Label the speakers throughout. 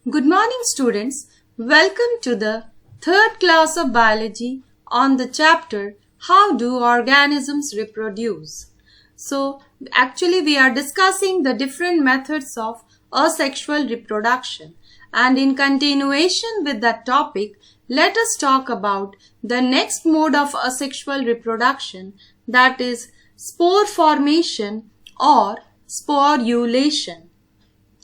Speaker 1: Good morning, students. Welcome to the third class of biology on the chapter How do organisms reproduce? So, actually we are discussing the different methods of asexual reproduction, and in continuation with that topic, let us talk about the next mode of asexual reproduction, that is spore formation or sporulation.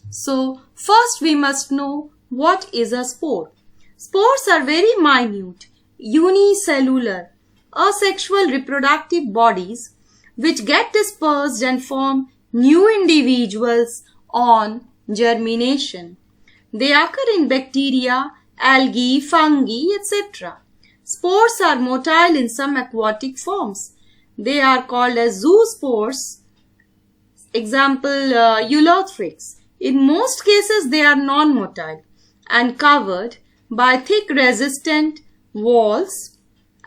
Speaker 1: So, first we must know what is a spore. Spores are very minute, unicellular, asexual reproductive bodies which get dispersed and form new individuals on germination. They occur in bacteria, algae, fungi, etc. Spores are motile in some aquatic forms. They are called as zoospores. Example, Eulothrix. In most cases, they are non-motile and covered by thick resistant walls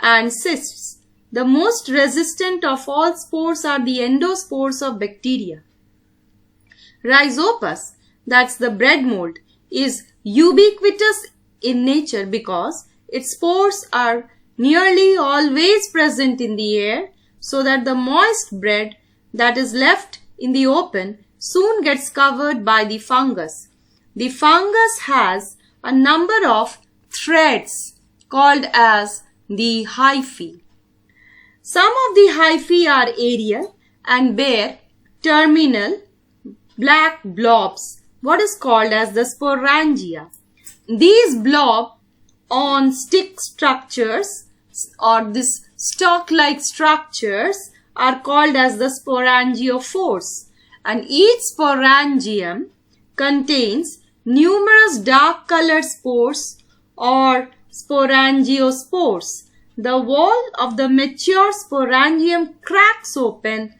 Speaker 1: and cysts. The most resistant of all spores are the endospores of bacteria. Rhizopus, that's the bread mold, is ubiquitous in nature because its spores are nearly always present in the air, so that the moist bread that is left in the open soon gets covered by the fungus. The fungus has a number of threads called as the hyphae. Some of the hyphae are aerial and bear terminal black blobs, what is called as the sporangia. These blob on stick structures or this stalk-like structures are called as the sporangiophores, and each sporangium contains numerous dark-colored spores or sporangiospores. The wall of the mature sporangium cracks open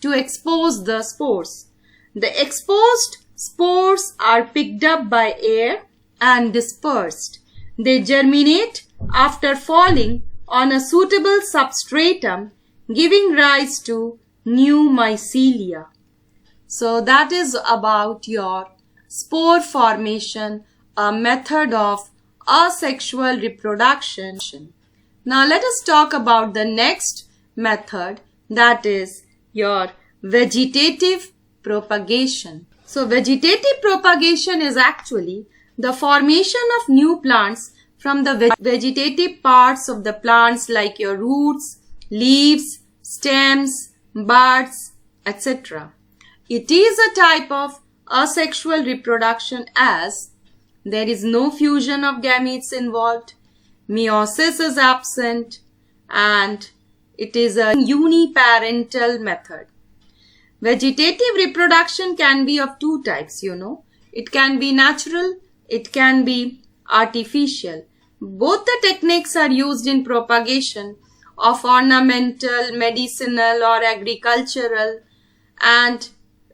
Speaker 1: to expose the spores. The exposed spores are picked up by air and dispersed. They germinate after falling on a suitable substratum, giving rise to new mycelia. So that is about your spore formation, a method of asexual reproduction. Now let us talk about the next method, that is your vegetative propagation. So vegetative propagation is actually the formation of new plants from the vegetative parts of the plants like your roots, leaves, stems, buds, etc. It is a type of asexual reproduction as there is no fusion of gametes involved, meiosis is absent, and it is a uniparental method. Vegetative reproduction can be of two types, It can be natural, it can be artificial. Both the techniques are used in propagation of ornamental, medicinal or agricultural and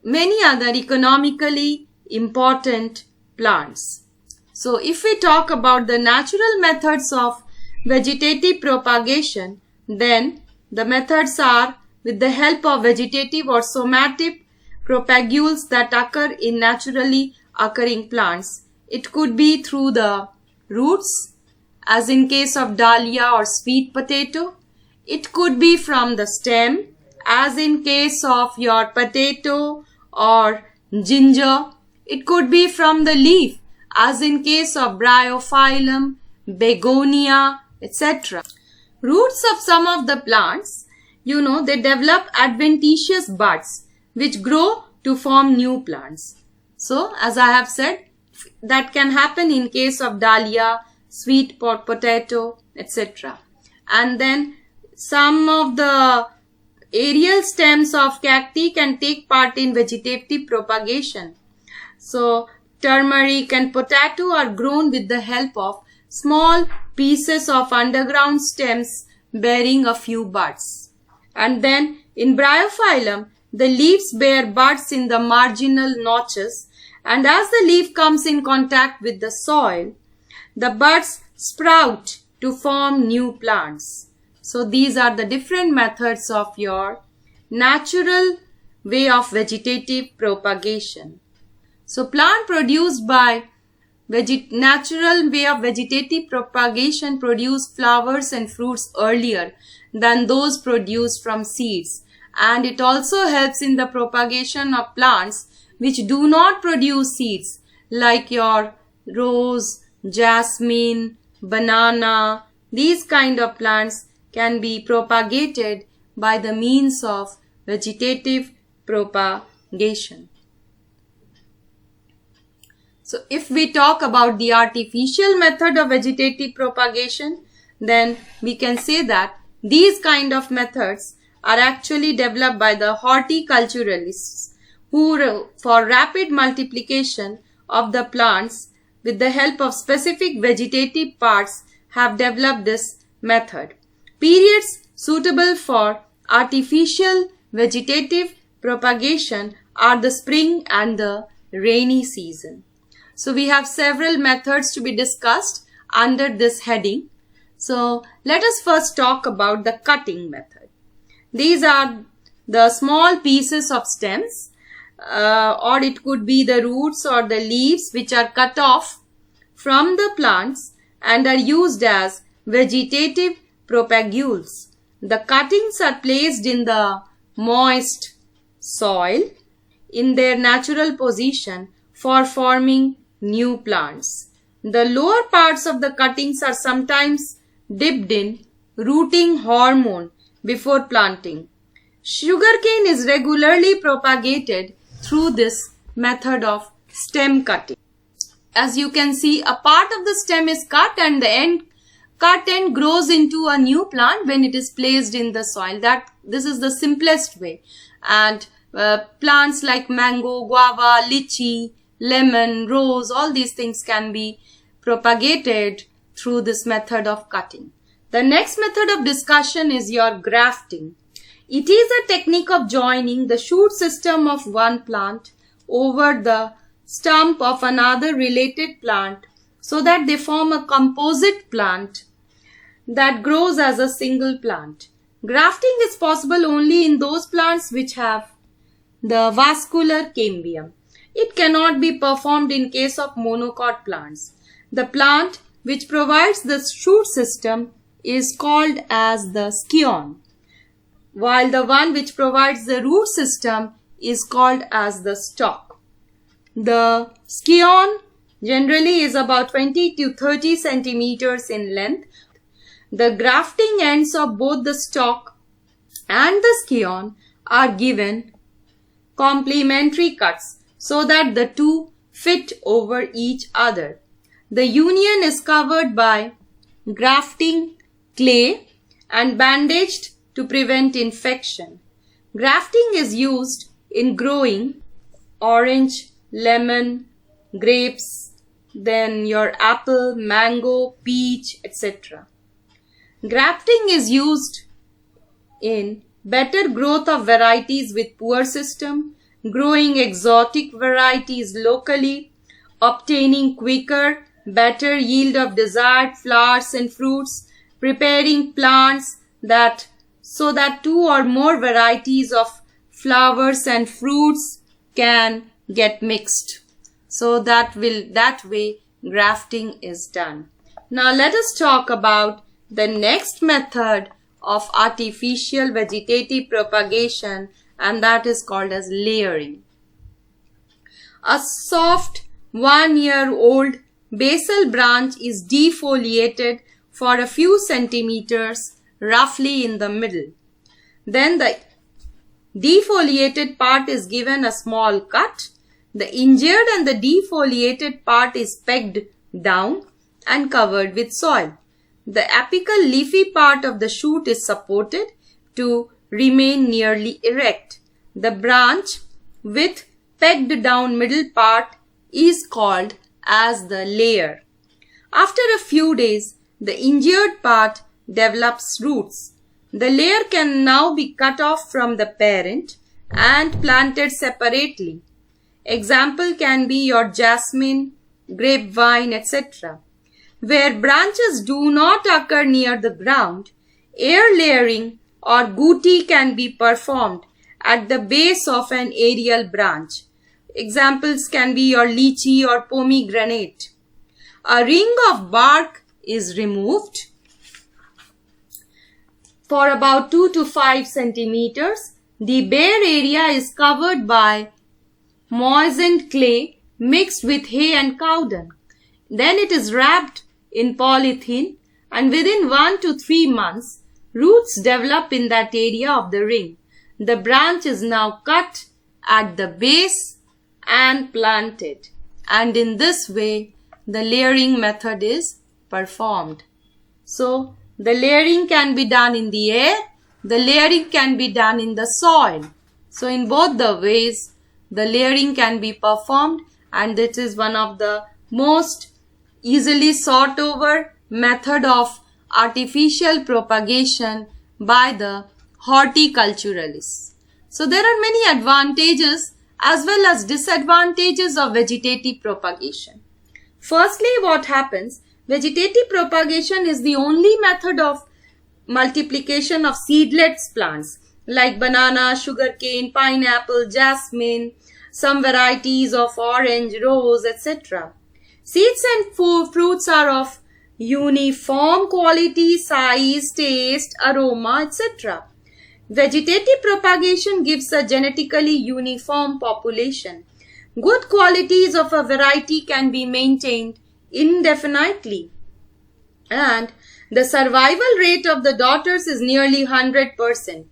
Speaker 1: many other economically important plants. So if we talk about the natural methods of vegetative propagation, then the methods are with the help of vegetative or somatic propagules that occur in naturally occurring plants. It could be through the roots, as in case of dahlia or sweet potato. It could be from the stem, as in case of your potato or ginger. It could be from the leaf, as in case of bryophyllum, begonia, etc. Roots of some of the plants, they develop adventitious buds which grow to form new plants. So, as I have said, that can happen in case of dahlia, sweet potato, etc. And then some of the aerial stems of cacti can take part in vegetative propagation. So, turmeric and potato are grown with the help of small pieces of underground stems bearing a few buds. And then in bryophyllum, the leaves bear buds in the marginal notches, and as the leaf comes in contact with the soil, the buds sprout to form new plants. So these are the different methods of your natural way of vegetative propagation. So plant produced by natural way of vegetative propagation produce flowers and fruits earlier than those produced from seeds, and it also helps in the propagation of plants which do not produce seeds, like your rose, jasmine, banana. These kind of plants can be propagated by the means of vegetative propagation. So if we talk about the artificial method of vegetative propagation, then we can say that these kind of methods are actually developed by the horticulturalists who, for rapid multiplication of the plants with the help of specific vegetative parts, have developed this method. Periods suitable for artificial vegetative propagation are the spring and the rainy season. So we have several methods to be discussed under this heading. So let us first talk about the cutting method. These are the small pieces of stems, or it could be the roots or the leaves, which are cut off from the plants and are used as vegetative propagules. The cuttings are placed in the moist soil in their natural position for forming new plants. The lower parts of the cuttings are sometimes dipped in rooting hormone before planting. Sugarcane is regularly propagated through this method of stem cutting. As you can see, a part of the stem is cut and the cut end grows into a new plant when it is placed in the soil. This is the simplest way. And plants like mango, guava, lychee, lemon, rose, all these things can be propagated through this method of cutting. The next method of discussion is your grafting. It is a technique of joining the shoot system of one plant over the stump of another related plant so that they form a composite plant that grows as a single plant. Grafting is possible only in those plants which have the vascular cambium. It cannot be performed in case of monocot plants. The plant which provides the shoot system is called as the scion, while the one which provides the root system is called as the stalk. The scion generally is about 20 to 30 centimeters in length. The grafting ends of both the stalk and the scion are given complementary cuts so that the two fit over each other. The union is covered by grafting clay and bandaged to prevent infection. Grafting is used in growing orange, lemon, grapes, then your apple, mango, peach, etc. Grafting is used in better growth of varieties with poor system, growing exotic varieties locally, obtaining quicker, better yield of desired flowers and fruits, preparing plants so that two or more varieties of flowers and fruits can get mixed. So that way grafting is done. Now let us talk about the next method of artificial vegetative propagation, and that is called as layering. A soft 1-year-old basal branch is defoliated for a few centimeters, roughly in the middle. Then the defoliated part is given a small cut. The injured and the defoliated part is pegged down and covered with soil. The apical leafy part of the shoot is supported to remain nearly erect. The branch with pegged down middle part is called as the layer. After a few days, the injured part develops roots. The layer can now be cut off from the parent and planted separately. Example can be your jasmine, grapevine, etc. Where branches do not occur near the ground, air layering or guti can be performed at the base of an aerial branch. Examples can be your lychee or pomegranate. a ring of bark is removed for about 2 to 5 centimeters. The bare area is covered by moistened clay mixed with hay and cow dung. Then it is wrapped in polythene, and within 1 to 3 months, roots develop in that area of the ring. The branch is now cut at the base and planted. And in this way, the layering method is performed. So, the layering can be done in the air, the layering can be done in the soil. So, in both the ways, the layering can be performed, and this is one of the most easily sought over method of artificial propagation by the horticulturalists. So, there are many advantages as well as disadvantages of vegetative propagation. Firstly, what happens? Vegetative propagation is the only method of multiplication of seedless plants like banana, sugarcane, pineapple, jasmine, some varieties of orange, rose, etc. Seeds and fruits are of uniform quality, size, taste, aroma, etc. Vegetative propagation gives a genetically uniform population. Good qualities of a variety can be maintained indefinitely, and the survival rate of the daughters is nearly 100%,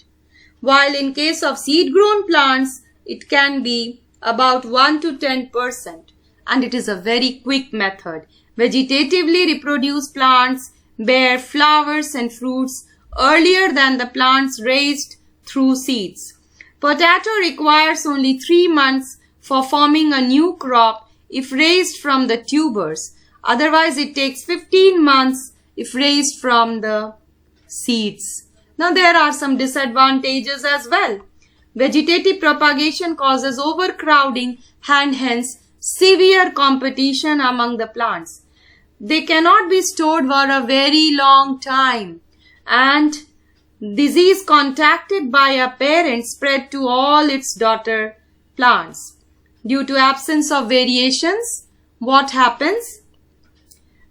Speaker 1: while in case of seed-grown plants, it can be about 1 to 10%, and it is a very quick method. Vegetatively reproduced plants bear flowers and fruits earlier than the plants raised through seeds. Potato requires only 3 months for forming a new crop if raised from the tubers. Otherwise, it takes 15 months if raised from the seeds. Now, there are some disadvantages as well. Vegetative propagation causes overcrowding and hence severe competition among the plants. They cannot be stored for a very long time, and disease contacted by a parent spread to all its daughter plants. Due to absence of variations, what happens?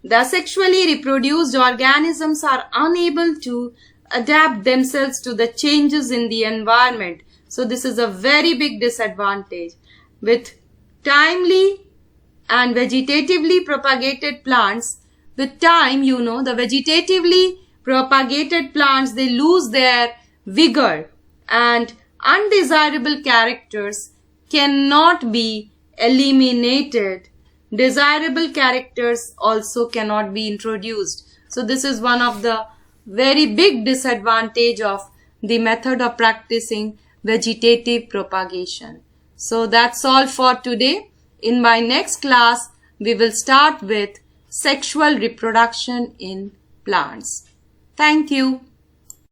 Speaker 1: The sexually reproduced organisms are unable to adapt themselves to the changes in the environment. So this is a very big disadvantage. With timely and vegetatively propagated plants, with time, the vegetatively propagated plants, they lose their vigor, and undesirable characters cannot be eliminated. Desirable characters also cannot be introduced. So this is one of the very big disadvantage of the method of practicing vegetative propagation. So that's all for today. In my next class, we will start with sexual reproduction in plants. Thank you.